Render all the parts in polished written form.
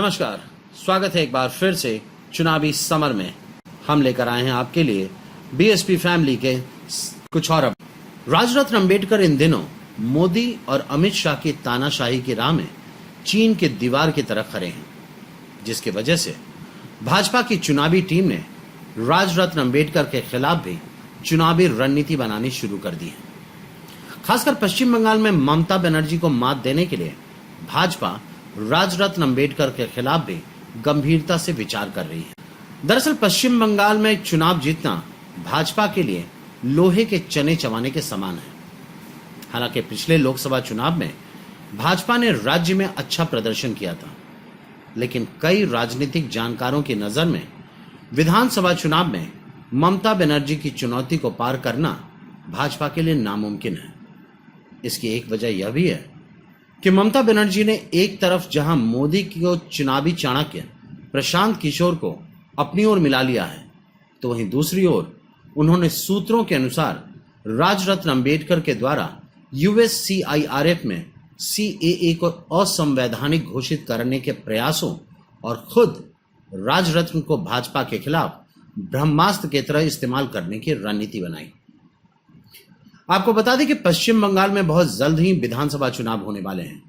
नमस्कार, स्वागत है एक बार फिर से चुनावी समर में। हम लेकर आए हैं आपके लिए बीएसपी फैमिली के कुछ और राजरत्न अंबेडकर इन दिनों मोदी और अमित शाह की तानाशाही की राह में चीन के दीवार की तरह खड़े हैं, जिसकी वजह से भाजपा की चुनावी टीम ने राजरत्न अंबेडकर के खिलाफ भी चुनावी रणनीति बनानी शुरू कर दी है। खासकर पश्चिम बंगाल में ममता बनर्जी को मात देने के लिए भाजपा राजरत्न अंबेडकर के खिलाफ भी गंभीरता से विचार कर रही है। दरअसल पश्चिम बंगाल में चुनाव जीतना भाजपा के लिए लोहे के चने चबाने के समान है। हालांकि पिछले लोकसभा चुनाव में भाजपा ने राज्य में अच्छा प्रदर्शन किया था, लेकिन कई राजनीतिक जानकारों की नजर में विधानसभा चुनाव में ममता बनर्जी की चुनौती को पार करना भाजपा के लिए नामुमकिन है। इसकी एक वजह यह भी है कि ममता बनर्जी ने एक तरफ जहां मोदी को चुनावी चाणक्य प्रशांत किशोर को अपनी ओर मिला लिया है, तो वहीं दूसरी ओर उन्होंने सूत्रों के अनुसार राजरत्न अंबेडकर के द्वारा यूएससीआईआरएफ में सीएए को असंवैधानिक घोषित करने के प्रयासों और खुद राजरत्न को भाजपा के खिलाफ ब्रह्मास्त्र की तरह इस्तेमाल करने की रणनीति बनाई। आपको बता दें कि पश्चिम बंगाल में बहुत जल्द ही विधानसभा चुनाव होने वाले हैं।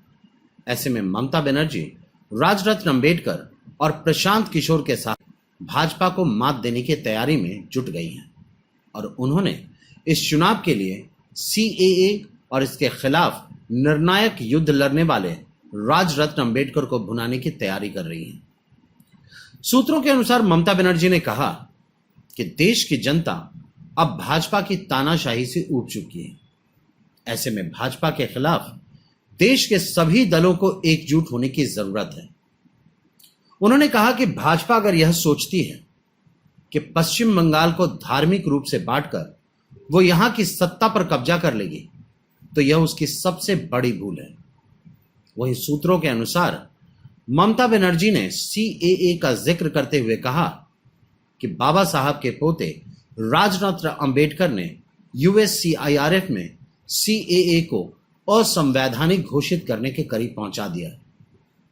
ऐसे में ममता बनर्जी राजरत्न अंबेडकर और प्रशांत किशोर के साथ भाजपा को मात देने की तैयारी में जुट गई हैं और उन्होंने इस चुनाव के लिए सीएए और इसके खिलाफ निर्णायक युद्ध लड़ने वाले राजरत्न अंबेडकर को भुनाने की तैयारी कर रही हैं। सूत्रों के अनुसार ममता बनर्जी ने कहा कि देश की जनता अब भाजपा की तानाशाही से ऊब चुकी है। ऐसे में भाजपा के खिलाफ देश के सभी दलों को एकजुट होने की जरूरत है। उन्होंने कहा कि भाजपा अगर यह सोचती है कि पश्चिम बंगाल को धार्मिक रूप से बांटकर वो यहां की सत्ता पर कब्जा कर लेगी, तो यह उसकी सबसे बड़ी भूल है। वहीं सूत्रों के अनुसार ममता बनर्जी ने सीएए का जिक्र करते हुए कहा कि बाबा साहब के पोते राजरत्न अंबेडकर ने यूएससीआईआरएफ में सीएए को असंवैधानिक घोषित करने के करीब पहुंचा दिया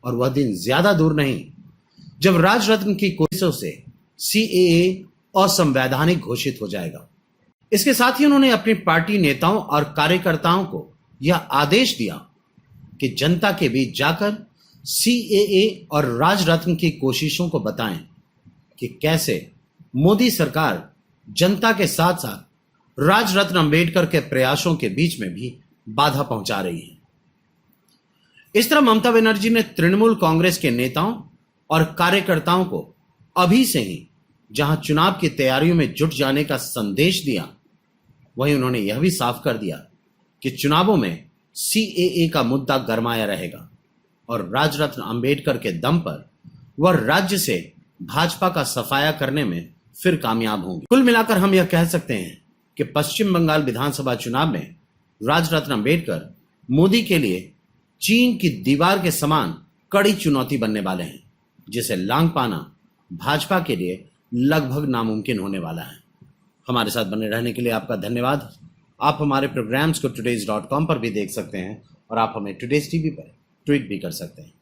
और वह दिन ज्यादा दूर नहीं जब राजरत्न की कोशिशों से सीएए असंवैधानिक घोषित हो जाएगा। इसके साथ ही उन्होंने अपनी पार्टी नेताओं और कार्यकर्ताओं को यह आदेश दिया कि जनता के बीच जाकर सीएए और राजरत्न की कोशिशों को बताएं कि कैसे मोदी सरकार जनता के साथ साथ राजरत्न अंबेडकर के प्रयासों के बीच में भी बाधा पहुंचा रही है। इस तरह ममता बनर्जी ने तृणमूल कांग्रेस के नेताओं और कार्यकर्ताओं को अभी से ही जहां चुनाव की तैयारियों में जुट जाने का संदेश दिया, वहीं उन्होंने यह भी साफ कर दिया कि चुनावों में सीएए का मुद्दा गरमाया रहेगा और राजरत्न अंबेडकर के दम पर वह राज्य से भाजपा का सफाया करने में फिर कामयाब होंगे। कुल मिलाकर हम यह कह सकते हैं कि पश्चिम बंगाल विधानसभा चुनाव में राजरत्न अंबेडकर मोदी के लिए चीन की दीवार के समान कड़ी चुनौती बनने वाले हैं, जिसे लांघ पाना भाजपा के लिए लगभग नामुमकिन होने वाला है। हमारे साथ बने रहने के लिए आपका धन्यवाद। आप हमारे प्रोग्राम्स को today's.com पर भी देख सकते हैं और आप हमें टुडेज टीवी पर ट्वीट भी कर सकते हैं।